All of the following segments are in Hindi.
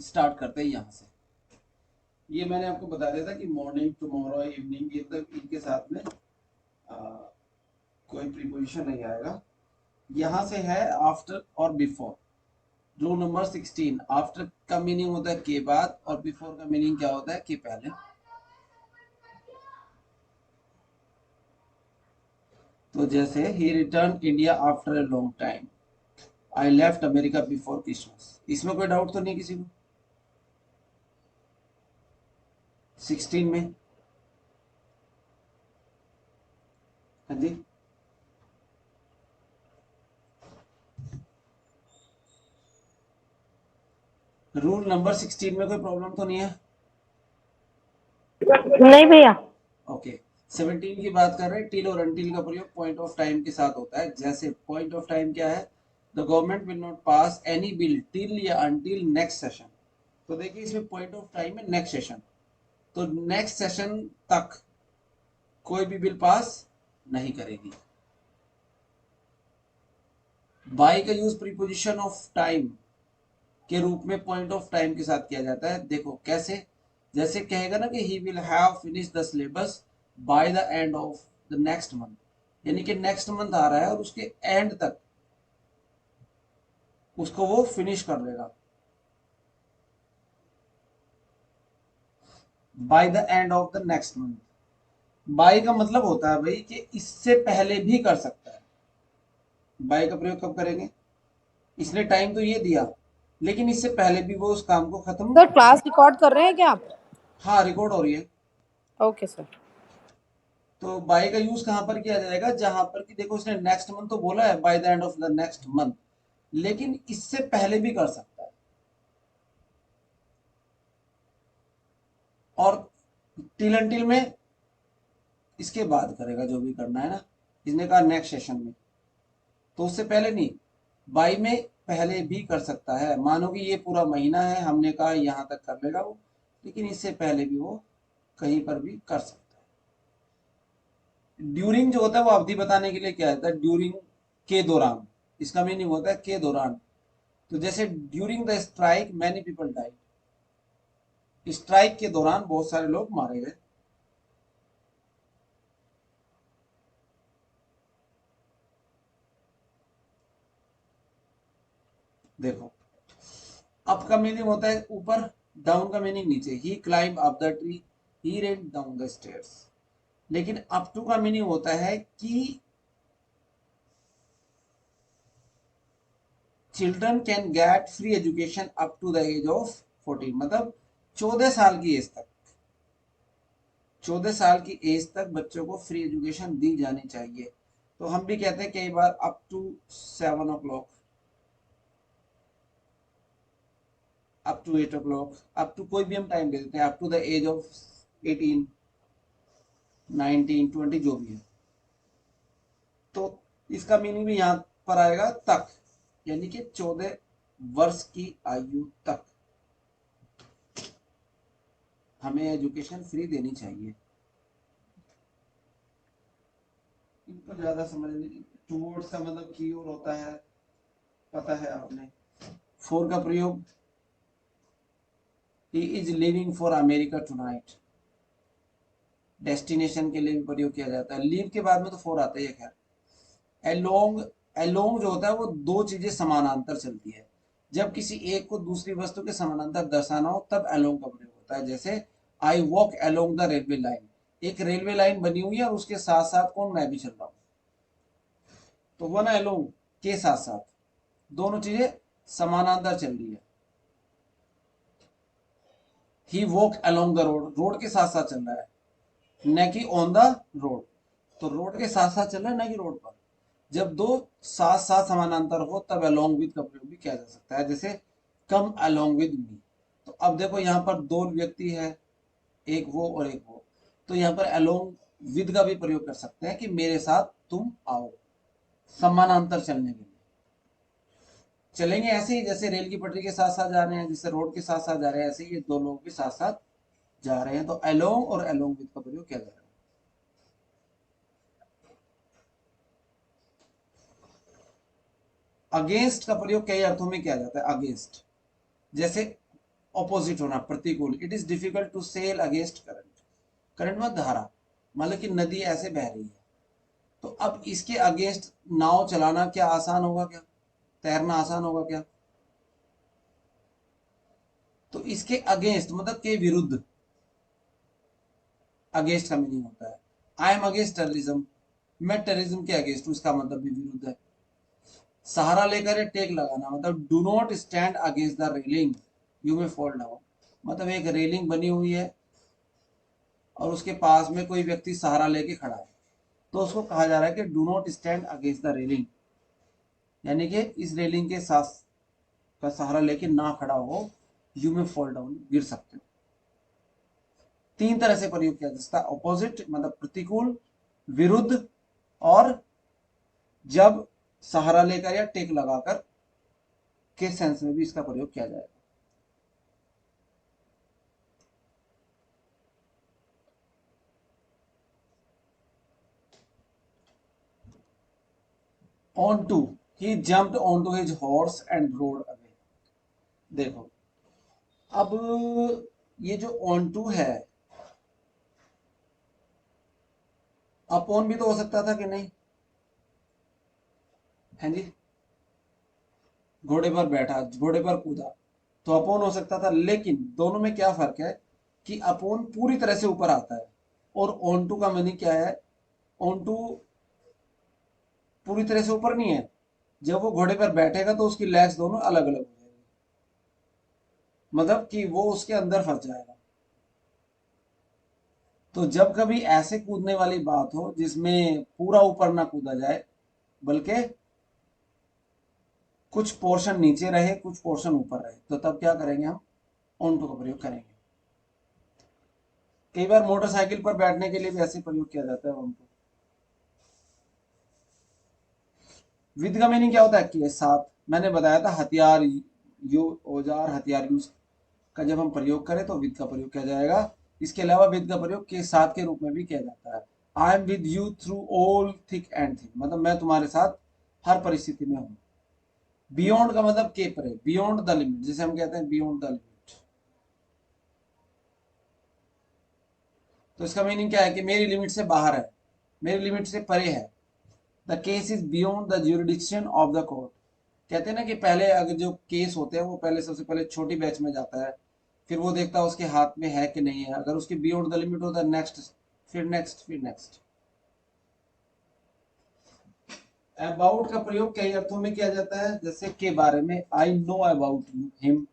स्टार्ट करते हैं यहाँ से। ये मैंने आपको बता दिया था कि मॉर्निंग, टुमारो, इवनिंग, ये तक इनके साथ में कोई प्रीपोजिशन नहीं आएगा। यहाँ से है आफ्टर और बिफोर। रूल नंबर 16, आफ्टर का मीनिंग होता है के बाद, और बिफोर का मीनिंग क्या होता है के पहले। तो जैसे ही return India after a long time, I left America before Christmas. इसमें कोई डाउट तो नहीं किसी को? 16 में। हाँ जी, रूल नंबर 16 में कोई प्रॉब्लम तो नहीं है? नहीं भैया। ओके। 17 की बात कर रहे हैं। टिल और अनटिल का प्रयोग पॉइंट ऑफ टाइम के साथ होता है। जैसे पॉइंट ऑफ टाइम क्या है? The government will not pass any bill till या अनटिल नेक्स्ट सेशन। तो देखिए इसमें पॉइंट ऑफ टाइम है नेक्स्ट सेशन, तो नेक्स्ट सेशन तक कोई भी बिल पास नहीं करेगी। बाय का यूज प्रीपोजिशन ऑफ टाइम के रूप में पॉइंट ऑफ टाइम के साथ किया जाता है। देखो कैसे, जैसे कहेगा ना कि he will have finish the syllabus bye the end of the next month, यानी कि नेक्स्ट मंथ आ रहा है और उसके एंड तक उसको वो फिनिश कर लेगा। By the end of the next month, by का मतलब होता है भाई कि इससे पहले भी कर सकता है। बाय का प्रयोग कब करेंगे? इसने टाइम तो ये दिया, लेकिन इससे पहले भी वो उस काम को खत्म। सर क्लास रिकॉर्ड कर रहे हैं क्या आप? हाँ, रिकॉर्ड हो रही है। Okay sir. तो बाय का यूज कहां पर किया जाएगा? जहां पर कि देखो इसने नेक्स्ट मंथ तो बोला है, bye the end of the next month, लेकिन इससे पहले भी कर सकता है। और टिल अंटिल में इसके बाद करेगा जो भी करना है ना। इसने कहा नेक्स्ट सेशन में, तो उससे पहले नहीं। बाई में पहले भी कर सकता है। मानो कि ये पूरा महीना है, हमने कहा यहां तक कर लेगा वो, लेकिन इससे पहले भी वो कहीं पर भी कर सकता है। ड्यूरिंग जो होता है वो अवधि बताने के लिए क्या होता है? ड्यूरिंग, के दौरान। इसका मीनिंग होता है के दौरान। तो जैसे during the strike many people died, strike के दौरान बहुत सारे लोग मारे गए। देखो, अप का मीनिंग होता है ऊपर, डाउन का मीनिंग नीचे। He climb up the tree, he ran down the stairs. लेकिन अप टू का मीनिंग होता है कि children can get free education up to the age of 14, मतलब 14 साल की एज तक। 14 साल की एज तक बच्चों को फ्री एजुकेशन दी जानी चाहिए। तो हम भी कहते हैं कई बार up to 7 o'clock, up to 8 o'clock, up to कोई भी हम टाइम दे देते हैं, up to the age of 18, 19, 20 जो भी है। तो इसका मीनिंग भी यहां पर आएगा तक, यानी कि 14 वर्ष की आयु तक हमें एजुकेशन फ्री देनी चाहिए। इनको ज्यादा समझ नहीं। टूवर्ड्स का मतलब की ओर होता है, पता है आपने। फोर का प्रयोग, he is living for America tonight, destination के लिए भी प्रयोग किया जाता है। लीव के बाद में तो फोर आता ही है। खैर, एलोंग, एलोंग जो होता है वो दो चीजें समानांतर चलती है। जब किसी एक को दूसरी वस्तु के समानांतर दर्शाना हो तब एलोंग का प्रयोग होता है। जैसे I walk along the railway line, एक रेलवे लाइन बनी हुई है और उसके साथ साथ कौन? मैं भी चल रहा हूं। तो वो ना एलोंग के साथ साथ, दोनों चीजें समानांतर चल रही है। He walk along the road, road के साथ साथ चल रहा है, न कि ऑन द रोड। तो रोड के साथ साथ चल रहा है, न कि रोड पर। जब दो साथ साथ समानांतर हो तब अलोंग विद का प्रयोग भी किया जा सकता है। जैसे कम अलोंग विद मी। तो अब देखो यहाँ पर दो व्यक्ति है, एक वो और एक वो, तो यहाँ पर अलोंग विद का भी प्रयोग कर सकते हैं कि मेरे साथ तुम आओ, समानांतर चलने के लिए। चलेंगे ऐसे ही जैसे रेल की पटरी के साथ साथ जा रहे हैं, जैसे रोड के साथ साथ जा रहे हैं, ऐसे ही ये दो लोग भी साथ साथ जा रहे हैं। तो अलोंग और अलोंग विद का प्रयोग किया जा रहा है। अगेंस्ट का प्रयोग कई अर्थों में किया जाता है। अगेंस्ट, जैसे ऑपोजिट होना, प्रतिकूल। It is difficult to sail against current, current में धारा, मतलब कि नदी ऐसे बह रही है, तो अब इसके अगेंस्ट नाव चलाना क्या आसान होगा क्या, तैरना आसान होगा क्या? तो इसके अगेंस्ट मतलब के विरुद्ध, अगेंस्ट का मीनिंग होता है आई एम अगेंस्ट टेररिज्म, मैं टेररिज्म के अगेंस्ट हूं, इसका मतलब भी विरुद्ध है। सहारा लेकर या टेक लगाना मतलब do not stand against the railing you may fall down, मतलब एक रेलिंग बनी हुई है और उसके पास में कोई व्यक्ति सहारा लेके खड़ा है, तो उसको कहा जा रहा है कि do not stand against the railing, यानी कि इस रेलिंग के साथ का सहारा लेके ना खड़ा हो, यू में फॉल डाउन, गिर सकते हो। तीन तरह से प्रयोग किया जा सकता है, ऑपोजिट मतलब प्रतिकूल, विरुद्ध, और जब सहारा लेकर या टेक लगाकर के सेंस में भी इसका प्रयोग किया जाएगा। On to, he jumped on to his horse and rode away. देखो अब ये जो ऑन टू है, अपॉन भी तो हो सकता था कि नहीं, है जी, घोड़े पर बैठा, घोड़े पर कूदा, तो अपॉन हो सकता था, लेकिन दोनों में क्या फर्क है कि अपॉन पूरी तरह से ऊपर आता है और ऑन टू का मीनिंग क्या है, ऑन टू पूरी तरह से ऊपर नहीं है, जब वो घोड़े पर बैठेगा तो उसकी लेग्स दोनों अलग अलग हो जाएगी, मतलब कि वो उसके अंदर फंस जाएगा। तो जब कभी ऐसे कूदने वाली बात हो जिसमें पूरा ऊपर ना कूदा जाए, बल्कि कुछ पोर्शन नीचे रहे कुछ पोर्शन ऊपर रहे, तो तब क्या करेंगे हम, ऑन टू का प्रयोग करेंगे। कई बार मोटरसाइकिल पर बैठने के लिए भी ऐसे प्रयोग किया जाता है ऑन टू। विद का मीनिंग क्या होता है, कि साथ, मैंने बताया था हथियार, यू औजार हथियार यूज का जब हम प्रयोग करें तो विद का प्रयोग किया जाएगा। इसके अलावा विद का प्रयोग के साथ के रूप में भी किया जाता है। I am with you through all thick and thin, मतलब मैं तुम्हारे साथ हर परिस्थिति में हूँ। बियॉन्ड का मतलब के परे, बियॉन्ड द लिमिट, जिसे हम कहते हैं बियॉन्ड द लिमिट। तो इसका मीनिंग क्या है कि मेरी लिमिट से बाहर है, मेरी लिमिट से परे है। The case is beyond the jurisdiction of the court, कहते हैं ना कि पहले अगर जो केस होते हैं वो पहले सबसे पहले छोटी बैच में जाता है, फिर वो देखता है उसके हाथ में है कि नहीं है, अगर उसकी बियॉन्ड द लिमिट होता है नेक्स्ट, फिर नेक्स्ट, फिर नेक्स्ट। अबाउट का प्रयोग कई अर्थों में किया जाता है, जैसे के बारे में, I know about you him,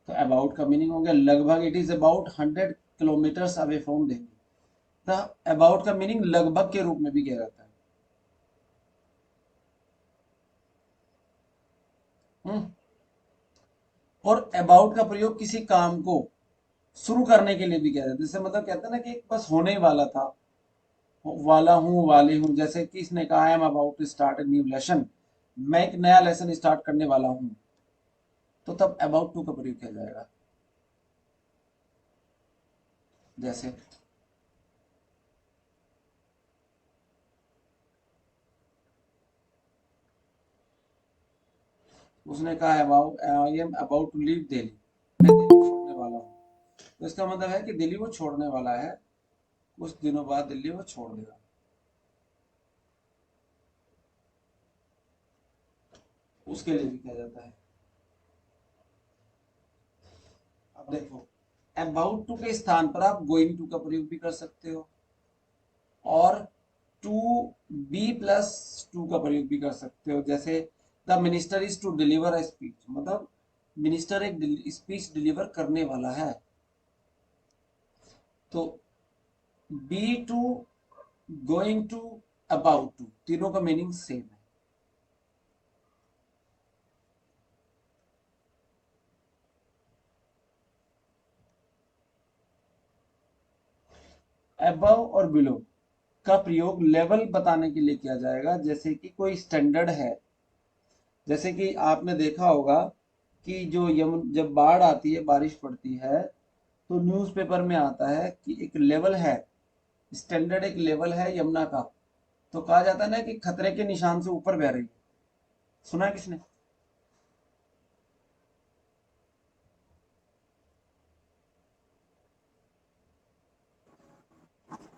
तो अबाउट का मीनिंग हो गया लगभग, it is about 100 kilometres away from Delhi, तो अबाउट का मीनिंग लगभग के रूप में भी किया जाता है। हम्म। और अबाउट का प्रयोग किसी काम को शुरू करने के लिए भी किया जाता है, जैसे मतलब कहते हैं ना कि बस होने वाला था, वाला हूँ, वाली हूँ, जैसे कि इसने कहा I am about to start a new lesson, मैं एक नया लेसन स्टार्ट करने वाला हूँ, तो तब अबाउट टू का प्रयोग किया जाएगा। जैसे उसने कहा about, I am about to leave Delhi, मैं दिल्ली छोड़ने वाला हूँ, तो इसका मतलब है कि दिल्ली वो छोड़ने वाला है, कुछ दिनों बाद दिल्ली वो छोड़ देगा, उसके लिए भी किया जाता है। अब देखो अबाउट टू के स्थान पर आप गोइंग टू का प्रयोग भी कर सकते हो, और टू बी प्लस टू का प्रयोग भी कर सकते हो, जैसे the minister is to deliver a speech, मतलब मिनिस्टर एक स्पीच डिलीवर करने वाला है, तो be to, going to, about to, तीनों का मीनिंग सेम है। अबव और बिलो का प्रयोग लेवल बताने के लिए किया जाएगा, जैसे कि कोई स्टैंडर्ड है, जैसे कि आपने देखा होगा कि जो जब बाढ़ आती है, बारिश पड़ती है, तो न्यूज़पेपर में आता है कि एक लेवल है, स्टैंडर्ड एक लेवल है यमुना का, तो कहा जाता है ना कि खतरे के निशान से ऊपर बह रही है, सुना है किसने?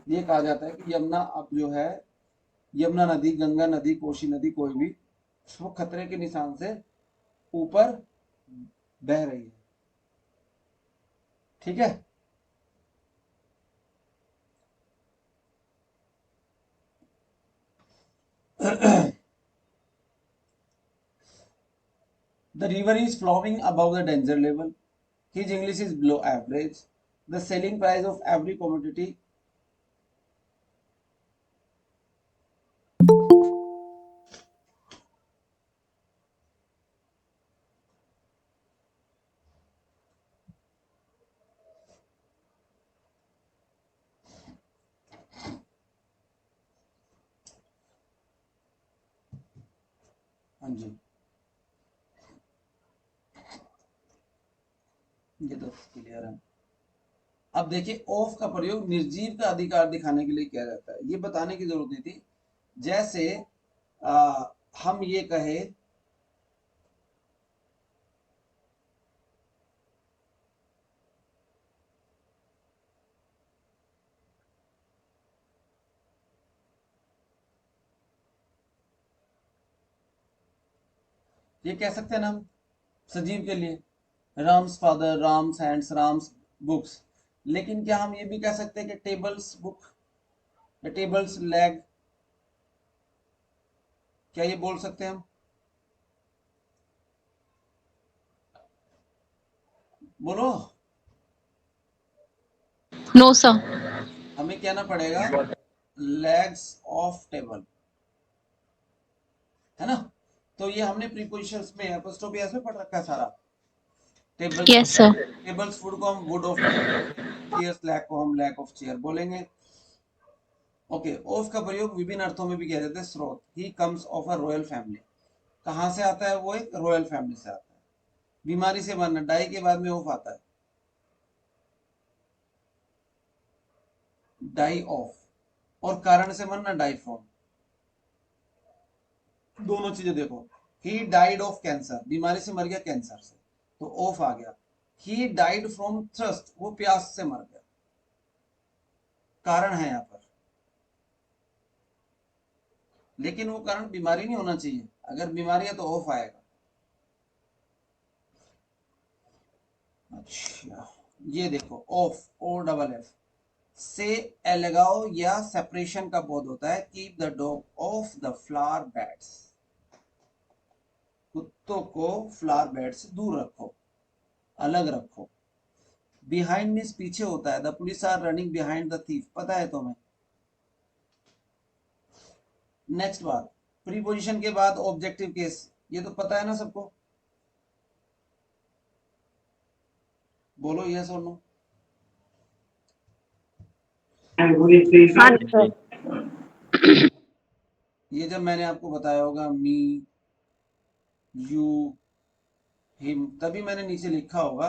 ये कहा जाता है कि यमुना अब जो है, यमुना नदी, गंगा नदी, कोसी नदी, कोई भी, वो खतरे के निशान से ऊपर बह रही है। ठीक है। The river is flowing above the danger level. His English is below average. The selling price of every commodity. हाँ जी, ये तो क्लियर है। अब देखिए, ऑफ का प्रयोग निर्जीव का अधिकार दिखाने के लिए किया जाता है। ये बताने की जरूरत नहीं थी। जैसे हम ये कहे ये कह सकते हैं ना हम सजीव के लिए, Ram's father, Ram's hands, Ram's books. लेकिन क्या हम ये भी कह सकते हैं कि टेबल्स बुक या टेबल्स लैग? क्या ये बोल सकते हैं हम? बोलो। No sir. हमें कहना पड़ेगा लेग्स ऑफ टेबल, है ना। तो ये हमने प्रीपोजिशंस में एपोस्ट्रोफी में पढ़ रखा है सारा। Table's, yes sir. Table's wood को हम wood of table, chair's leg को हम लैक ऑफ चेयर बोलेंगे। ओके, ऑफ का प्रयोग विभिन्न अर्थों में भी किया जाता है। स्रोत, he comes of a royal family. कहां से आता है वो? एक रॉयल फैमिली से आता है। बीमारी से मरना, डाई के बाद में ऑफ आता है, डाई ऑफ। और कारण से मरना, डाई फ्रॉम। दोनों चीजें देखो। ही डाइड ऑफ कैंसर, बीमारी से मर गया कैंसर से, तो ऑफ आ गया। ही डाइड फ्रॉम थ्रस्ट, वो प्यास से मर गया, कारण है यहाँ पर। लेकिन वो कारण बीमारी नहीं होना चाहिए। अगर बीमारी है तो ऑफ आएगा। अच्छा, ये देखो, ऑफ, ओ डबल एफ से अलगाव या सेपरेशन का बोध होता है। Keep the dog of the flower beds, कुत्तों को फ्लावर बेड से दूर रखो, अलग रखो। बिहाइंड मीन्स पीछे होता है। The police are running behind the thief, पता है तुम्हें। नेक्स्ट बात, प्रीपोजिशन के बाद ऑब्जेक्टिव केस, ये तो पता है ना सबको। बोलो यस और नो। हाँ सर। ये जब मैंने आपको बताया होगा मी, यू, हिम, तभी मैंने नीचे लिखा होगा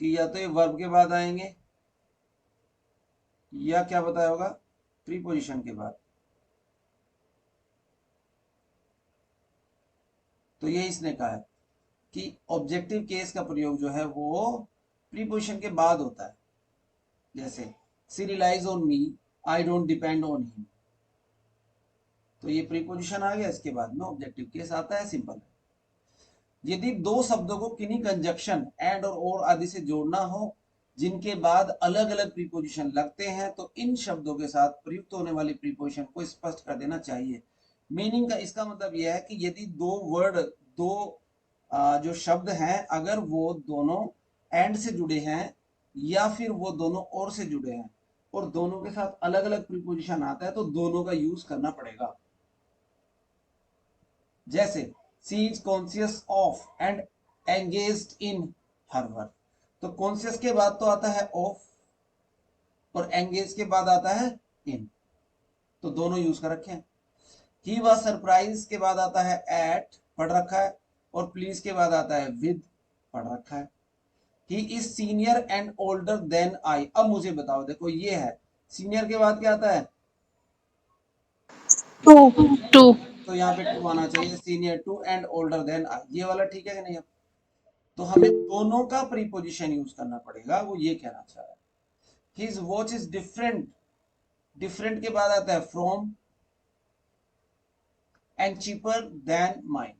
कि या तो ये वर्ब के बाद आएंगे या क्या बताया होगा, प्रीपोजिशन के बाद। तो ये इसने कहा है कि ऑब्जेक्टिव केस का प्रयोग जो है वो प्रीपोजिशन के बाद होता है। जैसे she relies on me, I don't depend on him, तो ये प्रीपोजिशन आ गया, इसके बाद में ऑब्जेक्टिव केस आता है। सिंपल है। यदि दो शब्दों को किन्हीं कंजक्शन, एंड और आदि से जोड़ना हो जिनके बाद अलग अलग प्रीपोजिशन लगते हैं, तो इन शब्दों के साथ प्रयुक्त होने वाली प्रीपोजिशन को स्पष्ट कर देना चाहिए। मीनिंग का इसका मतलब यह है कि यदि दो वर्ड, दो जो शब्द हैं, अगर वो दोनों एंड से जुड़े हैं या फिर वो दोनों और से जुड़े हैं और दोनों के साथ अलग अलग प्रीपोजिशन आता है, तो दोनों का यूज करना पड़ेगा। जैसे she is conscious of and engaged in her work, तो कॉन्शियस के बाद तो आता है ऑफ और एंगेज के बाद आता है इन, तो दोनों यूज कर रखे हैं। ही वाज सरप्राइज के बाद आता है एट, पढ़ रखा है, और प्लीज के बाद आता है विद, पढ़ रखा है। He is senior and older than I. अब मुझे बताओ, देखो ये है, सीनियर के बाद क्या आता है? टू। टू। तो यहाँ पे टू आना चाहिए, senior to and older than I, ये वाला ठीक है कि नहीं? तो हमें दोनों का प्रीपोजिशन यूज करना पड़ेगा, वो ये कहना चाह रहा है। His watch is different different के बाद आता है from and cheaper than mine.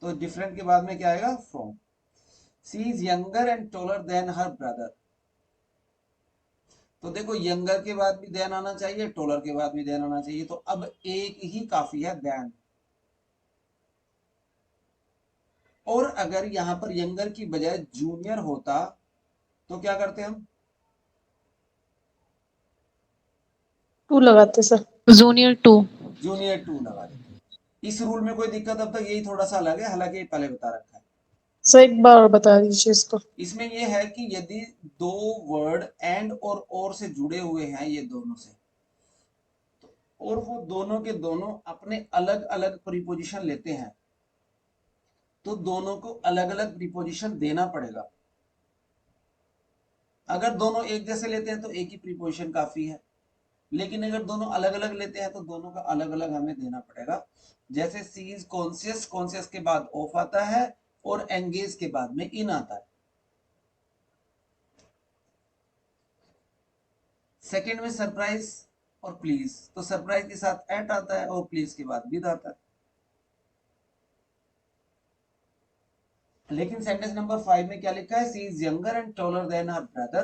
तो डिफरेंट के बाद में क्या आएगा? From. She is younger and taller than her brother. तो देखो यंगर के बाद भी देन आना चाहिए, टॉलर के बाद भी देन आना चाहिए, तो अब एक ही काफी है, देन। और अगर यहां पर यंगर की बजाय जूनियर होता तो क्या करते हम? टू लगाते सर। Junior to. जूनियर टू लगा देते। इस रूल में कोई दिक्कत अब तक? यही थोड़ा सा अलग है, हालांकि ये पहले बता रखा है। सर एक बार और बता दीजिए इसको। इसमें ये है कि यदि दो वर्ड एंड और से जुड़े हुए हैं, ये दोनों से, और वो दोनों के दोनों अपने अलग अलग प्रीपोजिशन लेते हैं, तो दोनों को अलग अलग प्रीपोजिशन देना पड़ेगा। अगर दोनों एक जैसे लेते हैं तो एक ही प्रीपोजिशन काफी है, लेकिन अगर दोनों अलग अलग लेते हैं तो दोनों का अलग अलग हमें देना पड़ेगा। जैसे सी इज कॉन्शियस, कॉन्शियस के बाद ऑफ आता है और एंगेज के बाद में इन आता है। सेकंड में सरप्राइज और प्लीज, तो सरप्राइज के साथ एट आता है और प्लीज के बाद विद आता है। लेकिन सेंटेंस नंबर 5 में क्या लिखा है? She is younger and taller than her brother.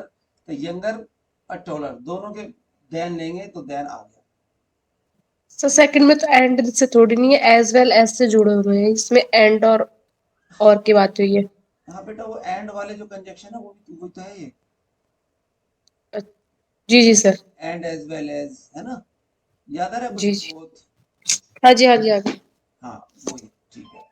तो यंगर और टॉलर दोनों के देन लेंगे तो देन आ गया। सर सेकंड में तो एंड से थोड़ी नहीं है, एज वेल एज से जुड़े हुए हैं, इसमें एंड और की बात हुई है। हाँ बेटा, वो एंड वाले जो कंजक्शन है वो तो है ये, जी जी sir. And as well as, है ना? याद आ रहा है जी कुछ? जी। बोथ। हाँ जी हाँ जी हाँ जी। हाँ वही, ठीक है।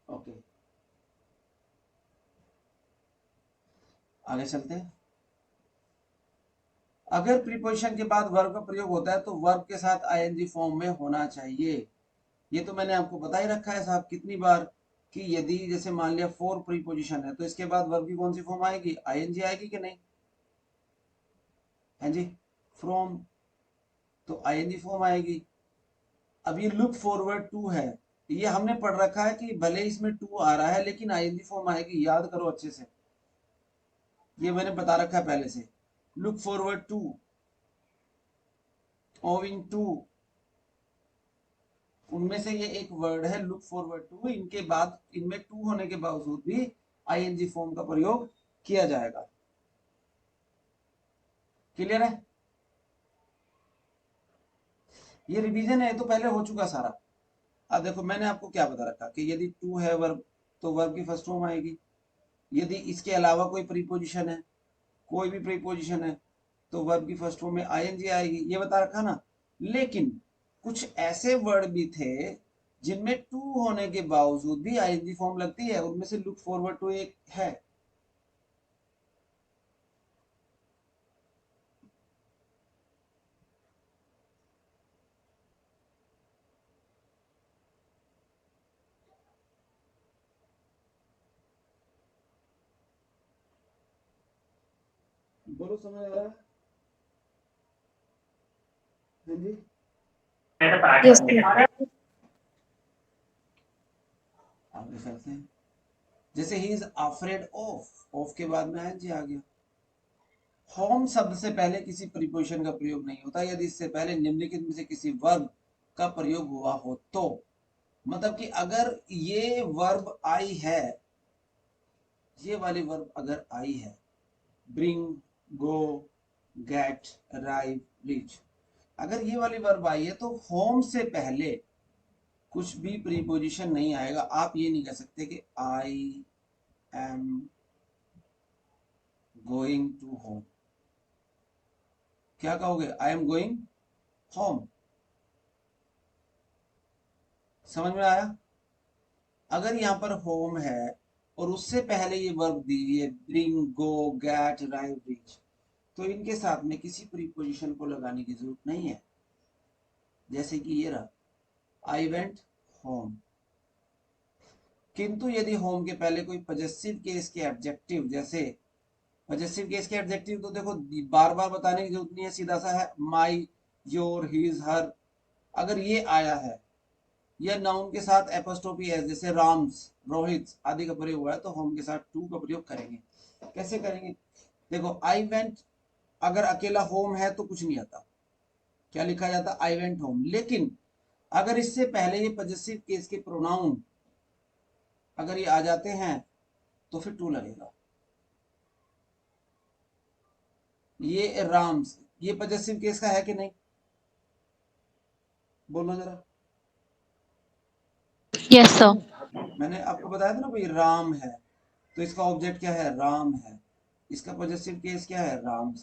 ओके, आगे चलते हैं। अगर प्रीपोजिशन के बाद वर्ब का प्रयोग होता है तो वर्ब के साथ आईएनजी फॉर्म में होना चाहिए। ये तो मैंने आपको बता ही रखा है साहब कितनी बार, कि यदि जैसे मान लिया फोर प्रीपोजिशन है तो इसके बाद वर्ब की कौन सी फॉर्म आएगी? आईएनजी आएगी कि नहीं? है जी। फ्रॉम, तो आईएनजी फॉर्म आएगी। अब ये लुक फॉरवर्ड टू है, ये हमने पढ़ रखा है कि भले इसमें टू आ रहा है लेकिन आईएनजी फॉर्म आएगी, याद करो अच्छे से, ये मैंने बता रखा है पहले से। Look forward to, owing to, उनमें से ये एक वर्ड है लुक फॉरवर्ड टू। इनके बाद इनमें टू होने के बावजूद भी आईएनजी फॉर्म का प्रयोग किया जाएगा। क्लियर है? ये रिवीजन है, तो पहले हो चुका सारा। अब देखो मैंने आपको क्या बता रखा कि यदि टू है वर्ब तो वर्ब की फर्स्ट फॉर्म आएगी। यदि इसके अलावा कोई प्रीपोजिशन है, कोई भी प्रीपोजिशन है, तो वर्ब की फर्स्ट फॉर्म में आईएनजी आएगी, ये बता रखा ना। लेकिन कुछ ऐसे वर्ड भी थे जिनमें टू होने के बावजूद भी आईएनजी फॉर्म लगती है, उनमें से लुक फॉरवर्ड टू एक है। बोलो, समझ आ रहा है? हाँ जी, यस सर। आगे चलते हैं। जैसे he is afraid of, of के बाद में आईएनजी आ गया। होम शब्द से पहले किसी प्रीपोजिशन का प्रयोग नहीं होता यदि इससे पहले निम्नलिखित में से किसी वर्ब का प्रयोग हुआ हो तो। मतलब कि अगर ये वर्ब आई है, ये वाली वर्ब अगर आई है, ब्रिंग, गो, गेट, अराइव, रीच, अगर ये वाली वर्ब आई है तो होम से पहले कुछ भी प्रीपोजिशन नहीं आएगा। आप ये नहीं कह सकते कि I am going to home. क्या कहोगे? I am going home. समझ में आया? अगर यहाँ पर होम है और उससे पहले ये वर्ब दी है ब्रिंग, गो, गेट, अराइव, रीच, तो इनके साथ में किसी प्रीपोजिशन को लगाने की जरूरत नहीं है। जैसे कि ये रहा आई वेंट होम। किंतु यदि होम के पहले कोई पजेसिव केस के एडजेक्टिव, जैसे पजेसिव केस के एडजेक्टिव तो देखो बार बार बताने की जरूरत नहीं है, सीधा सा है माई, योर, हिज, हर। अगर ये आया है या नाउन के साथ एपोस्ट्रोफी एस, जैसे राम्स, रोहित आदि का प्रयोग हुआ है तो होम के साथ टू का प्रयोग करेंगे। कैसे करेंगे? देखो आई वेंट, अगर अकेला होम है तो कुछ नहीं आता, क्या लिखा जाता? I went home. लेकिन अगर इससे पहले ये पॉजेसिव केस के प्रोनाउन अगर ये आ जाते हैं तो फिर टू लगेगा। ये राम्स, ये पॉजेसिव केस का है कि नहीं? बोलो जरा। Yes sir. मैंने आपको बताया था ना भाई, राम है तो इसका ऑब्जेक्ट क्या है? राम है। इसका पॉजेसिव केस क्या है? राम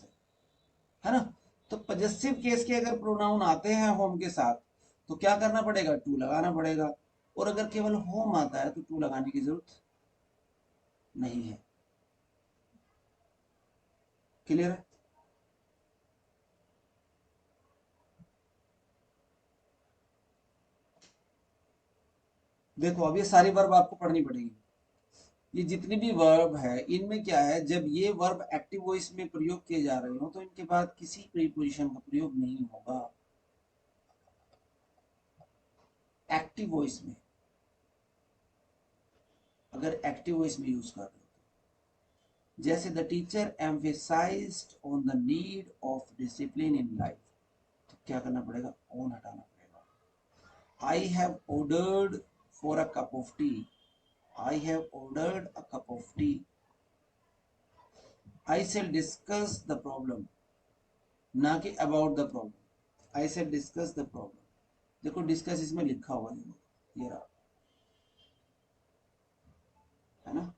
है ना? तो पॉजेसिव केस के अगर प्रोनाउन आते हैं होम के साथ तो क्या करना पड़ेगा? टू लगाना पड़ेगा। और अगर केवल होम आता है तो टू लगाने की जरूरत नहीं है। क्लियर है? देखो अब ये सारी वर्ब आपको पढ़नी पड़ेगी। ये जितनी भी वर्ब है इनमें क्या है, जब ये वर्ब एक्टिव वॉइस में प्रयोग किए जा रहे हो तो इनके बाद किसी प्रीपोजिशन का प्रयोग नहीं होगा। एक्टिव वॉइस में, अगर एक्टिव वॉइस में यूज कर रहे हो, जैसे the teacher emphasised on the need of discipline in life, तो क्या करना पड़ेगा? ऑन हटाना पड़ेगा। I have ordered for a cup of T, I have ordered a cup of T. I shall discuss the problem, ना कि about the problem. I shall discuss the problem. देखो डिस्कस इसमें लिखा हुआ है, ये रहा, है ना?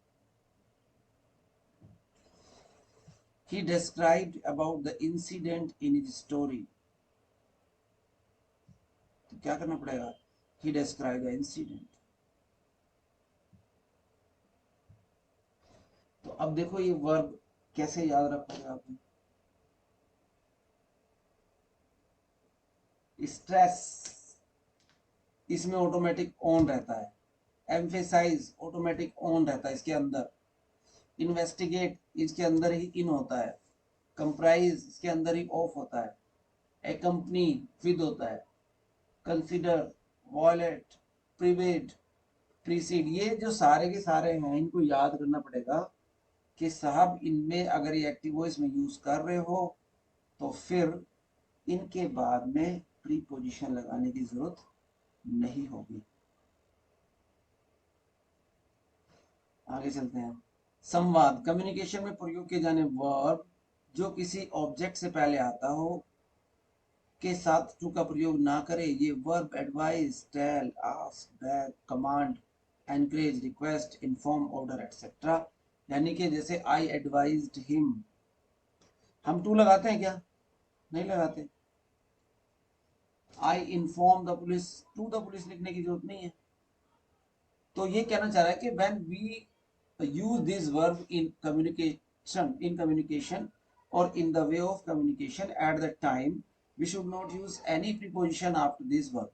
He described about the incident in his story, तो क्या करना पड़ेगा? He described the incident। तो अब देखो ये वर्ब कैसे याद रखोगे आपने? स्ट्रेस, इसमें ऑटोमेटिक ऑन रहता है। एम्फेसाइज ऑटोमेटिक ऑन रहता है इसके अंदर। इन्वेस्टिगेट इसके अंदर ही इन होता है। कंप्राइज इसके अंदर ही ऑफ होता है। एकम्पनी विद होता है। कंसिडर, वॉलेट, प्रीवेड, प्रीसीड, ये जो सारे के सारे हैं इनको याद करना पड़ेगा कि साहब इनमें अगर ये एक्टिव वॉइस में यूज कर रहे हो तो फिर इनके बाद में प्रीपोजिशन लगाने की जरूरत नहीं होगी। आगे चलते हैं। संवाद, कम्युनिकेशन में प्रयोग किए जाने वर्ब जो किसी ऑब्जेक्ट से पहले आता हो के साथ टू का प्रयोग ना करे। ये verb advise, tell, ask, beg, command, encourage, request, inform, order etcetera. यानी कि जैसे आई एडवाइज्ड हिम, हम टू लगाते हैं क्या? नहीं लगाते। I inform the police, to the police लिखने की जरूरत नहीं है। तो ये कहना चाह रहा है कि when we use this verb in communication or in the way of communication at that time, we should not use any preposition after this verb.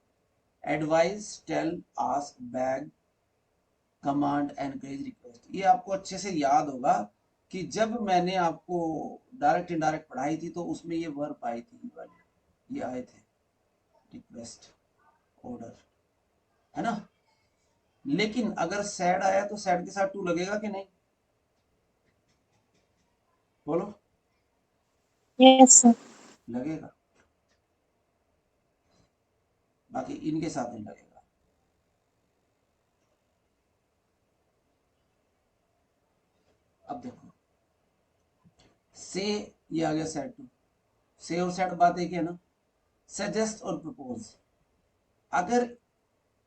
Advise, tell, ask, beg, command, encourage, request। ये आपको अच्छे से याद होगा कि जब मैंने आपको डायरेक्ट इनडायरेक्ट पढ़ाई थी तो उसमें ये वर्ब आई थी, ये आए थे, रिक्वेस्ट, ऑर्डर, है ना? लेकिन अगर सैड आया तो सैड के साथ टू लगेगा कि नहीं? बोलो। Yes sir. लगेगा, बाकी इनके साथ नहीं लगेगा। अब देखो से, ये आ गया सेट टू। से और सेट बात एक है ना। सजेस्ट और प्रपोज, अगर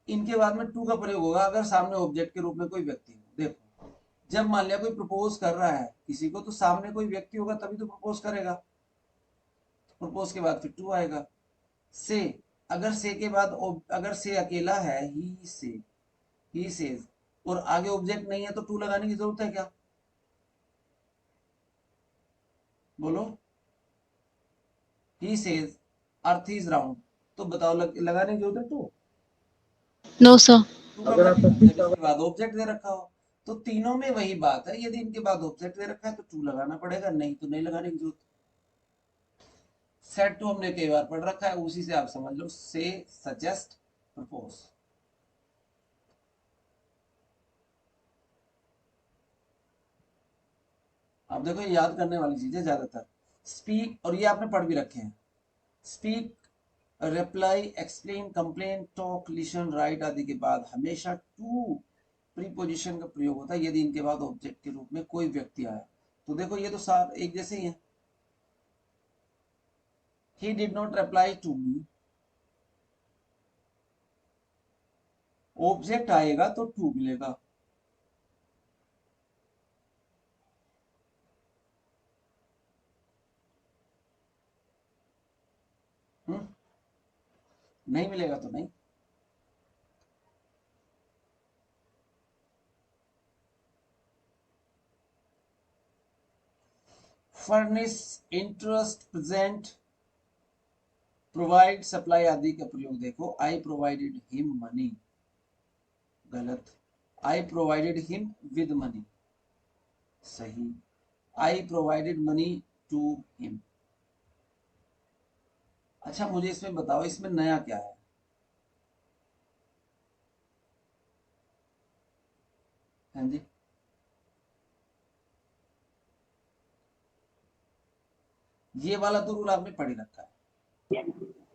इनके बाद में टू का प्रयोग होगा अगर सामने ऑब्जेक्ट के रूप में कोई व्यक्ति हो। देखो जब मान लिया कोई प्रपोज कर रहा है किसी को तो सामने कोई व्यक्ति होगा तभी तो प्रपोज करेगा। प्रपोज के बाद फिर टू आएगा। से, अगर से के बाद अगर से अकेला है, ही से, ही सेज, और आगे ऑब्जेक्ट नहीं है तो टू लगाने की जरूरत है क्या? बोलो। He says earth is round, तो बताओ लगाने की जरूरत है टू? No sir. टू कब लगेगा? जब इसके बाद ऑब्जेक्ट दे रखा हो। तो तीनों में वही बात है, यदि इनके बाद ऑब्जेक्ट दे रखा है तो टू लगाना पड़ेगा, नहीं तो नहीं लगाने की जरूरत। सेट टू हमने कई बार पढ़ रखा है, उसी से आप समझ लो। से, सजेस्ट, प्रपोज, अब देखो ये याद करने वाली चीज है ज्यादातर। स्पीक, और ये आपने पढ़ भी रखे हैं, speak, reply, explain, complain, talk, listen, right आदि के बाद हमेशा टू प्रीपोजिशन का प्रयोग होता है यदि इनके बाद ऑब्जेक्ट के रूप में कोई व्यक्ति आया। तो देखो ये तो सार एक जैसे ही है। He did not reply to me, object आएगा तो टू मिलेगा। नहीं मिलेगा तो नहीं। Furnish, interest, present, provide, supply आदि का प्रयोग देखो। आई प्रोवाइडेड हिम मनी, गलत। आई प्रोवाइडेड हिम विद मनी, सही। आई प्रोवाइडेड मनी टू हिम। अच्छा मुझे इसमें बताओ, इसमें नया क्या है? हाँ जी, ये वाला तो रूल आपने पढ़ ही रखा है,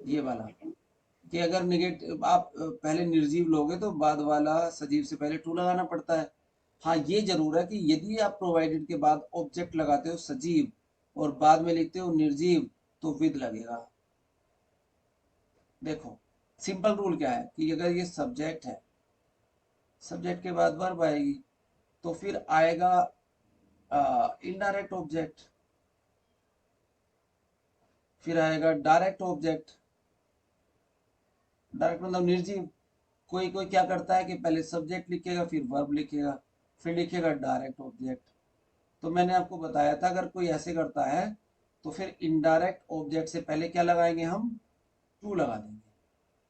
ये वाला कि अगर निगेटिव आप पहले निर्जीव लोगे तो बाद वाला सजीव से पहले टू लगाना पड़ता है। हाँ ये जरूर है कि यदि आप प्रोवाइडेड के बाद ऑब्जेक्ट लगाते हो सजीव और बाद में लिखते हो निर्जीव तो विद लगेगा। देखो सिंपल रूल क्या है कि अगर ये सब्जेक्ट है, सब्जेक्ट के बाद वर्ब आएगी तो फिर आएगा इनडायरेक्ट ऑब्जेक्ट, फिर आएगा डायरेक्ट ऑब्जेक्ट। डायरेक्ट मतलब निर्जीव। कोई कोई क्या करता है कि पहले सब्जेक्ट लिखेगा फिर वर्ब लिखेगा फिर लिखेगा डायरेक्ट ऑब्जेक्ट। तो मैंने आपको बताया था अगर कोई ऐसे करता है तो फिर इनडायरेक्ट ऑब्जेक्ट से पहले क्या लगाएंगे हम? टू लगा देंगे,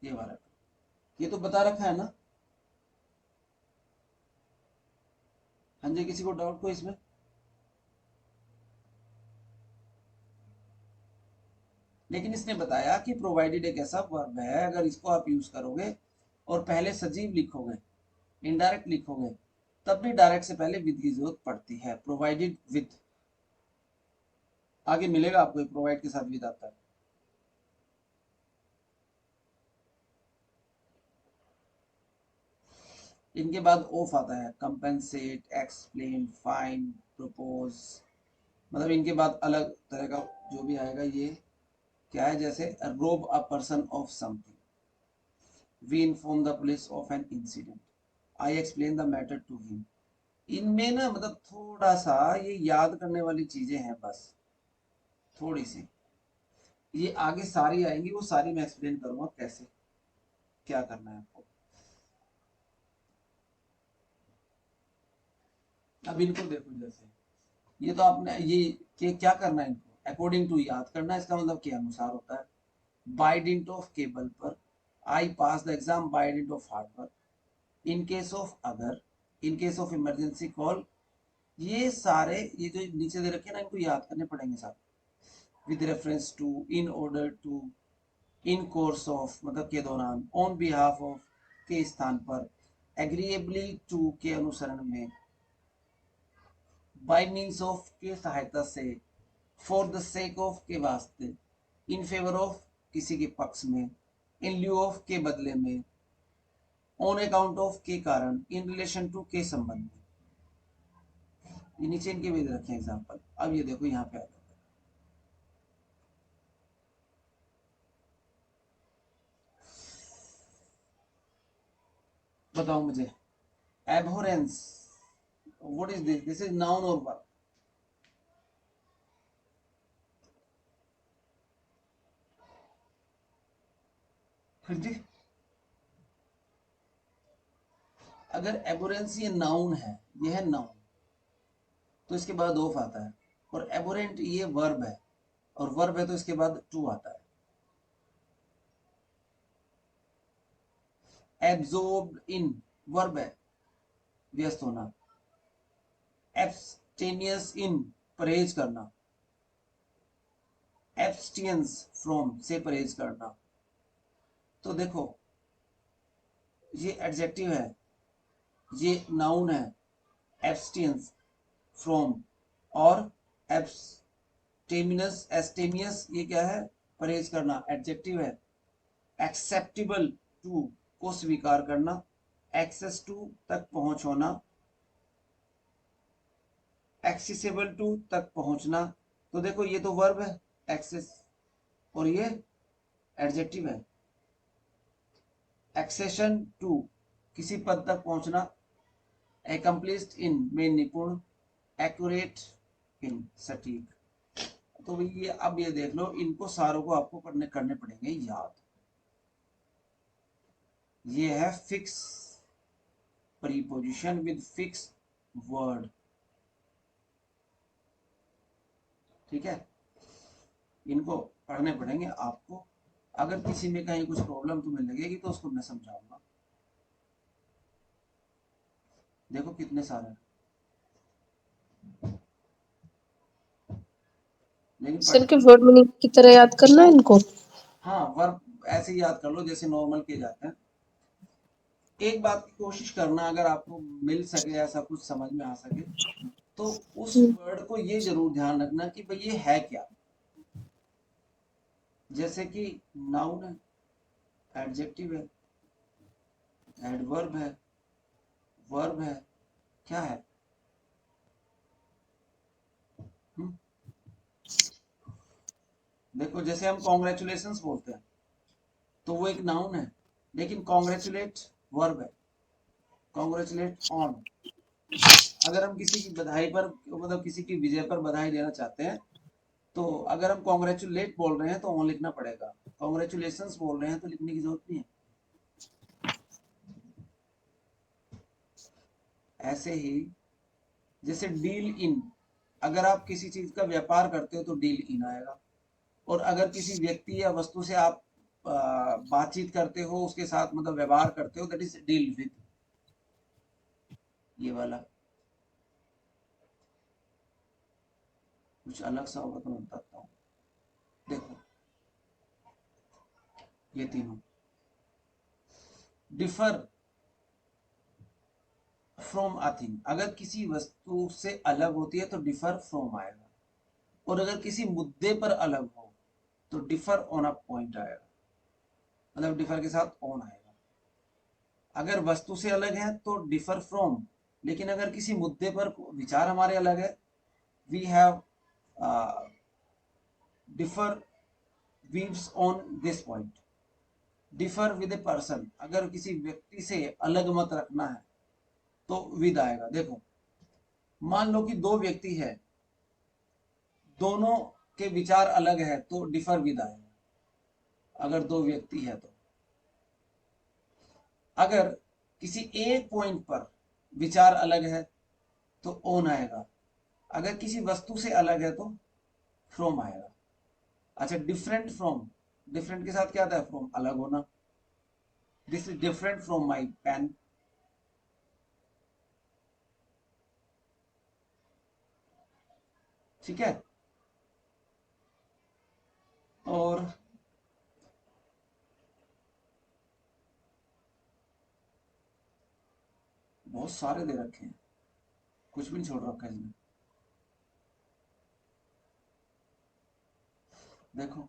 ये वाला। ये तो बता रखा है ना? हाँ जी, किसी को डाउट को इसमें? लेकिन इसने बताया कि प्रोवाइडेड एक ऐसा वर्ब है अगर इसको आप यूज करोगे और पहले सजीव लिखोगे, इनडायरेक्ट लिखोगे, तब भी डायरेक्ट से पहले विद की जरूरत पड़ती है। प्रोवाइडेड विद आगे मिलेगा आपको, प्रोवाइड के साथ विद आता है। इनके बाद ऑफ आता है, कंपेंसेट, एक्सप्लेन, फाइन, प्रपोज। मतलब इनके बाद अलग तरह का जो भी आएगा ये क्या है, जैसे rob a person of something, we inform the police of an incident, I explain the matter to him. इनमें ना मतलब थोड़ा सा ये याद करने वाली चीजें हैं बस, थोड़ी सी। ये आगे सारी आएंगी, वो सारी मैं एक्सप्लेन करूंगा कैसे क्या करना है आपको। अब इनको देखो, जैसे ये तो आपने ये कि क्या करना है इनको अकॉर्डिंग टू याद करना है, इसका मतलब के अनुसार होता है। बाय डिंट ऑफ केबल पर, I pass the exam by dint of hard work, in case of अगर, in case of emergency call. ये सारे ये जो नीचे दे रखे हैं ना इनको याद करने पड़ेंगे साथ। With reference to, in order to, in course of मतलब के दौरान, ऑन बिहाफ ऑफ के स्थान पर, एग्रीएबली टू के अनुसरण में, बाय मीन्स ऑफ के सहायता से, फॉर द सेक ऑफ के वास्ते, इन फेवर ऑफ किसी के पक्ष में, इन ल्यू ऑफ के बदले में, ऑन अकाउंट ऑफ के कारण, इन रिलेशन टू के संबंध में। ये नीचे इनके भी दे रखे हैं एग्जांपल। अब ये देखो यहाँ पे आ जाता है। बताओ मुझे, abhorrence, what is this? This is noun और वर्ब। फिर जी अगर एबोरेंस ये नाउन है, ये है नाउन, तो इसके बाद ऑफ आता है। और एबोरेंट ये वर्ब है और वर्ब है तो इसके बाद टू आता है। एब्जॉर्ब्ड इन वर्ब है, व्यस्त होना। एब्सटेनियस इन परहेज करना, एब्सटियंस फ्रॉम से परहेज करना। तो देखो ये एडजेक्टिव है, ये नाउन है, एब्सटियंस फ्रॉम, और एब्सटेमिनस, एस्टेमियस ये क्या है, परहेज करना, एडजेक्टिव है। एक्सेप्टेबल टू को स्वीकार करना, एक्सेस टू तक पहुंच होना, एक्सेसिबल टू तक पहुंचना। तो देखो ये तो वर्ब है एक्सेस, और ये एडजेक्टिव है। एक्सेशन टू किसी पद तक पहुंचना, एक्म्प्लिश्ड इन में निपुण, एक्यूरेट इन सटीक। तो ये अब ये देख लो, इनको सारों को आपको करने पड़ेंगे याद। ये है fix preposition with fix word, ठीक है, इनको पढ़ने पड़ेंगे आपको। अगर किसी में कहीं कुछ प्रॉब्लम तुम्हें लगेगी तो उसको मैं समझाऊंगा। देखो कितने सारे हैं, लेकिन सर के वर्ड मीनिंग की तरह याद करना है इनको। हाँ, वर्ब ऐसे ही याद कर लो जैसे नॉर्मल किए जाते हैं। एक बात की कोशिश करना, अगर आपको मिल सके ऐसा कुछ समझ में आ सके, तो उस वर्ड को ये जरूर ध्यान रखना कि भाई ये है क्या। जैसे कि नाउन है, एडजेक्टिव है, एडवर्ब है, वर्ब है, क्या है? देखो जैसे हम कॉन्ग्रेचुलेशंस बोलते हैं तो वो एक नाउन है, लेकिन कॉन्ग्रेचुलेट वर्ब है, कॉन्ग्रेचुलेट ऑन। अगर हम किसी की बधाई पर, मतलब किसी की विजय पर बधाई देना चाहते हैं, तो अगर हम कॉन्ग्रेचुलेट बोल रहे हैं तो ऑन लिखना पड़ेगा, कॉन्ग्रेचुलेशंस बोल रहे हैं तो लिखने की जरूरत नहीं है। ऐसे ही जैसे डील इन, अगर आप किसी चीज का व्यापार करते हो तो डील इन आएगा, और अगर किसी व्यक्ति या वस्तु से आप बातचीत करते हो, उसके साथ मतलब व्यवहार करते हो, दैट इज डील विद, ये वाला। कुछ अलग सा होगा तो मैं बताता हूँ। देखो ये तीनों, डिफर फ्रॉम अ थिंग, अगर किसी वस्तु से अलग होती है तो डिफर फ्रॉम आएगा, और अगर किसी मुद्दे पर अलग हो तो डिफर ऑन अ पॉइंट आएगा, मतलब डिफर के साथ ऑन आएगा। अगर वस्तु से अलग है तो डिफर फ्रॉम, लेकिन अगर किसी मुद्दे पर विचार हमारे अलग है, we have differ views on this point. Differ with a person, अगर किसी व्यक्ति से अलग मत रखना है तो विद आएगा। देखो मान लो कि दो व्यक्ति है, दोनों के विचार अलग है तो डिफर विद आएगा, अगर दो व्यक्ति है तो। अगर किसी एक पॉइंट पर विचार अलग है तो ऑन आएगा, अगर किसी वस्तु से अलग है तो फ्रॉम आएगा। अच्छा, डिफरेंट फ्रॉम, डिफरेंट के साथ क्या आता है, फ्रॉम, अलग होना। This is different from my pen, ठीक है। और बहुत सारे दे रखे हैं, कुछ भी नहीं छोड़ रखा है इसमें। देखो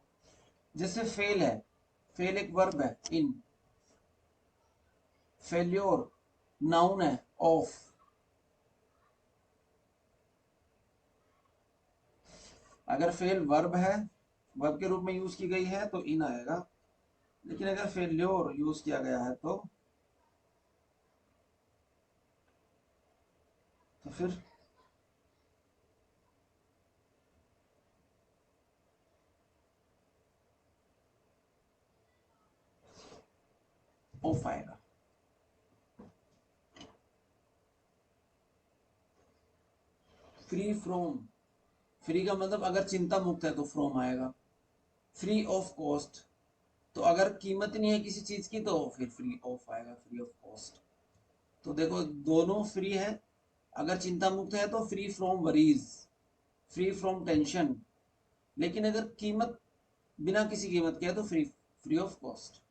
जैसे फेल है, फेल एक वर्ब है, इन, फेल्योर नाउन है, ऑफ। अगर फेल वर्ब है, वर्ब के रूप में यूज की गई है तो इन आएगा, लेकिन अगर फेल्योर यूज किया गया है तो फिर ऑफ आएगा। फ्री फ्रॉम, फ्री का मतलब अगर चिंता मुक्त है तो फ्रॉम आएगा। फ्री ऑफ कॉस्ट, तो अगर कीमत नहीं है किसी चीज की तो फिर फ्री ऑफ आएगा, फ्री ऑफ कॉस्ट। तो देखो दोनों फ्री है, अगर चिंता मुक्त है तो free from worries, free from tension, लेकिन अगर कीमत बिना किसी कीमत के है तो फ्री, फ्री ऑफ कॉस्ट।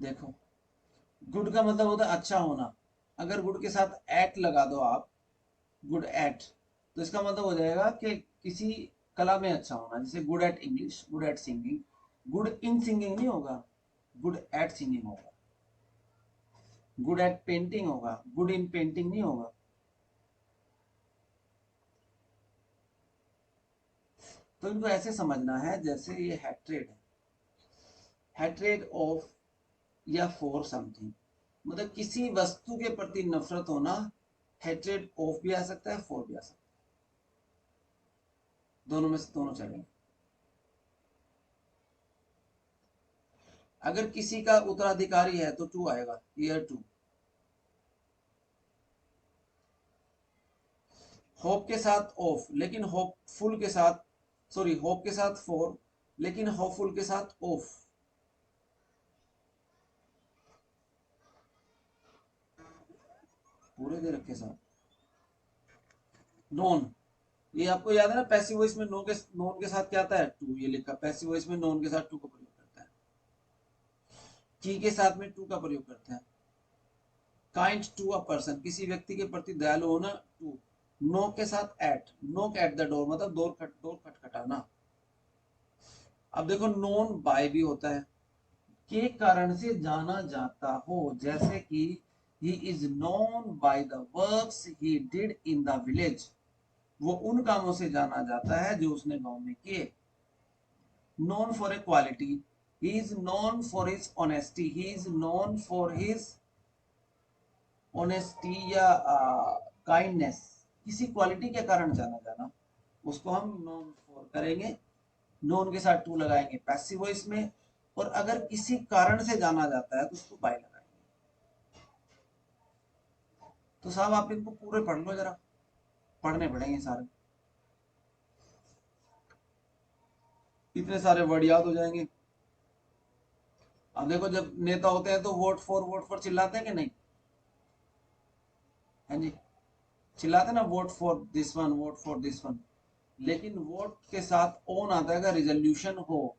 देखो, गुड का मतलब होता है अच्छा होना। अगर गुड के साथ एट लगा दो आप, गुड एट, तो इसका मतलब हो जाएगा कि किसी कला में अच्छा होना। जैसे good at English, good at singing. Good in singing नहीं होगा, गुड एट सिंगिंग होगा। गुड एट पेंटिंग होगा, गुड इन पेंटिंग नहीं होगा। तो इनको ऐसे समझना है जैसे ये हेट्रेड है, हेट्रेड ऑफ या फॉर समथिंग, मतलब किसी वस्तु के प्रति नफरत होना। हेट्रेड ऑफ भी आ सकता है, फॉर भी आ सकता है, दोनों में से दोनों चलेंगे। अगर किसी का उत्तराधिकारी है तो टू आएगा, ईयर टू। होप के साथ ऑफ, लेकिन होपफुल के साथ, सॉरी, होप के साथ फॉर, लेकिन होपफुल के साथ ऑफ। पूरे दे रखे साथ। नॉन, ये आपको याद है ना, पैसिव वॉइस में नॉन के साथ क्या आता है, टू। ये लिखा, पैसिव वॉइस में नॉन के साथ टू का प्रयोग करता है। की के साथ में टू का प्रयोग करता है। काइंड टू अ पर्सन, किसी व्यक्ति के प्रति दयालु होना, टू। नो के साथ at, knock at the door, मतलब डोर खटखटाना। अब देखो, नोन बाय भी होता है, के कारण से जाना जाता हो, जैसे कि he is known by the works he did in the village. वो उन कामों से जाना जाता है जो उसने गांव में किए। Known for a quality, he is known for his honesty, he is known for his honesty या काइंडनेस। किसी क्वालिटी के कारण जाना जाना, उसको हम नोन फॉर करेंगे। नोन के साथ टू लगाएंगे पैसिव वॉइस में, और अगर किसी कारण से जाना जाता है तो उसको बाय लगाएंगे। तो साहब आप इनको पूरे पढ़ लो जरा, पढ़ने पड़ेंगे सारे, इतने सारे वर्ड याद हो जाएंगे। अब देखो, जब नेता होते हैं तो वोट फॉर चिल्लाते हैं कि नहीं, है जी, चिल्लाते ना, vote for this one, vote for this one. लेकिन वोट के साथ ऑन आता है, अगर रिजोल्यूशन हो,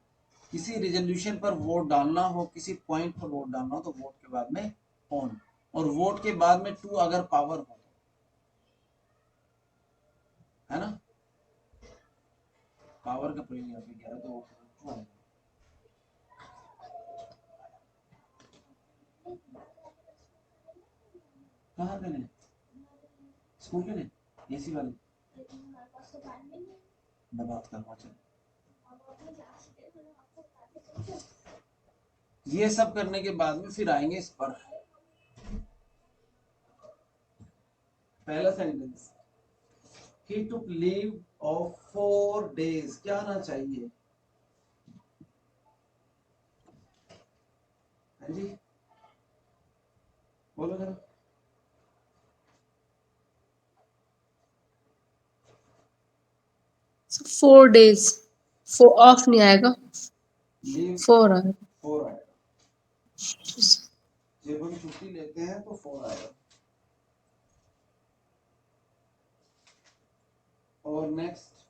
किसी रिजोल्यूशन पर वोट डालना हो, किसी पॉइंट पर वोट डालना हो, तो वोट के बाद में ऑन, और वोट के बाद में टू अगर पावर हो, है ना, पावर का प्रयोग यहाँ पे किया है, तो टू आएगा। कहाँ के लिए, स्कूल के लिए, एसी वाले, मैं बात करूँगा। चलो, ये सब करने के बाद में फिर आएंगे इस पर। पहला sentence, he took leave of 4 days, क्या आना चाहिए, है जी, बोलो जरा। So 4 days, फोर ऑफ नहीं आएगा, लीव 4 आएगा। 4 आएगा, जब हम छुट्टी लेते हैं तो 4 आएगा। और next,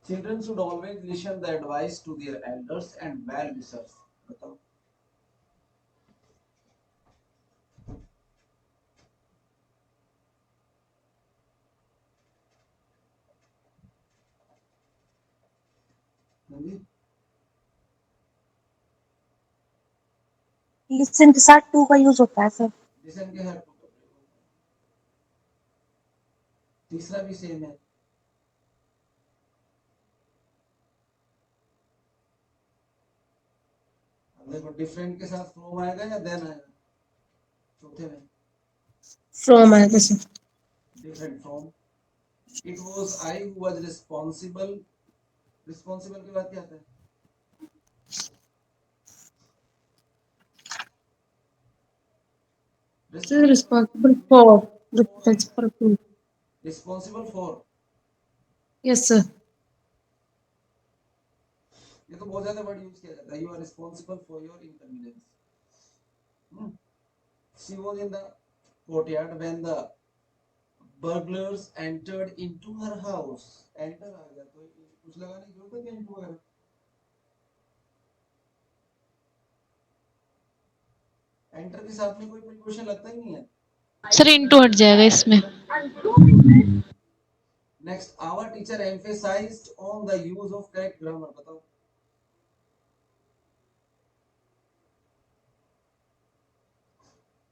children should always listen the advice to their elders and well wishers। बताओ, हाँ जी, लिसन के साथ टू का यूज होता है सर। लिसन के साथ टू का प्रयोग होता है। तीसरा भी सेम है, अब देखो, डिफरेंट के साथ फ्रॉम आएगा या देन आएगा, चौथे में फ्रॉम आएगा sir. Different from. It was I who was responsible, responsible के बाद क्या आता है, responsible for, responsible, responsible for. Yes sir. ये तो बहुत ज्यादा वर्ड यूज किया जाता है, you are responsible for your inconvenience. She was in the courtyard when the burglars entered into her house। Enter आ गया तो कुछ लगाने की जरूरत है क्या, इंटू वगैरह, एंटर के साथ में कोई प्रीपोजिशन लगता ही नहीं है। सर इनटू हट जाएगा इसमें। Next, our teacher emphasised on the use of correct grammar. बताओ,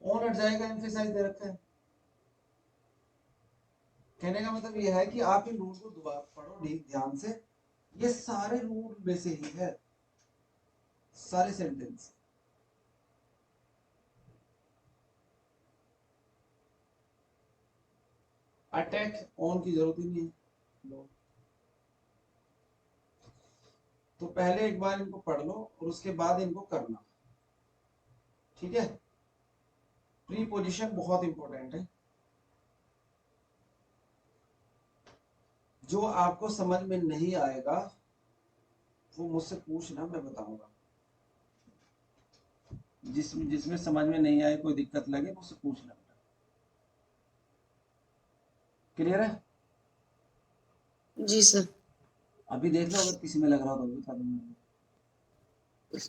ऑन हट जाएगा, एम्फेसाइज दे रखा है। कहने का मतलब यह है कि आप इन रूल को दोबारा पढ़ो ध्यान से, ये सारे रूल में से ही है, सारे सेंटेंस। अटैक ऑन की जरूरत ही नहीं है। लो, तो पहले एक बार इनको पढ़ लो और उसके बाद इनको करना, ठीक है। प्रीपोजिशन बहुत इंपॉर्टेंट है। जो आपको समझ में नहीं आएगा वो मुझसे पूछना, मैं बताऊंगा। जिसमें समझ में नहीं आए, कोई दिक्कत लगे, मुझसे पूछना। क्लियर है? जी सर। अभी देख लो, अगर किसी में लग रहा हो तो भी बता दूंगा।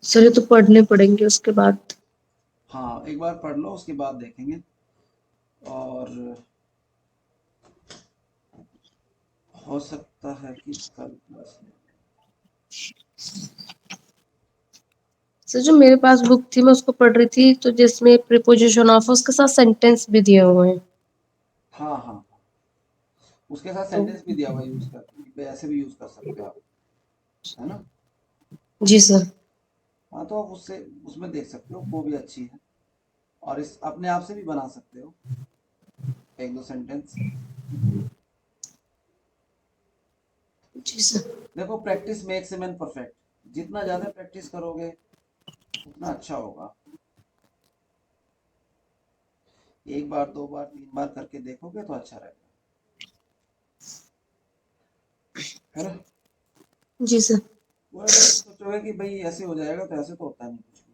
सर ये तो पढ़ने पड़ेंगे उसके बाद। हाँ, एक बार पढ़ लो, उसके बाद देखेंगे। और हो सकता है कि कल क्लास में, सर जो मेरे पास बुक थी मैं उसको पढ़ रही थी, तो जिसमें प्रीपोजिशन ऑफ उसके साथ सेंटेंस भी दिए हुए हैं। हाँ हाँ, उसके साथ तो सेंटेंस भी दिया हुआ, यूज कर, ऐसे भी यूज कर सकते हो आप, है ना। जी सर। हाँ, तो आप उससे उसमें देख सकते हो, वो भी अच्छी है। और इस अपने आप से भी बना सकते हो एक दो सेंटेंस। जी सर। देखो, practice makes a man perfect. जितना ज्यादा प्रैक्टिस करोगे उतना अच्छा होगा। एक बार, दो बार, तीन बार करके देखोगे तो अच्छा रहेगा, है ना। जी सर। वो अगर सोचोगे कि भाई ऐसे हो जाएगा, तो ऐसे तो होता नहीं कुछ भी।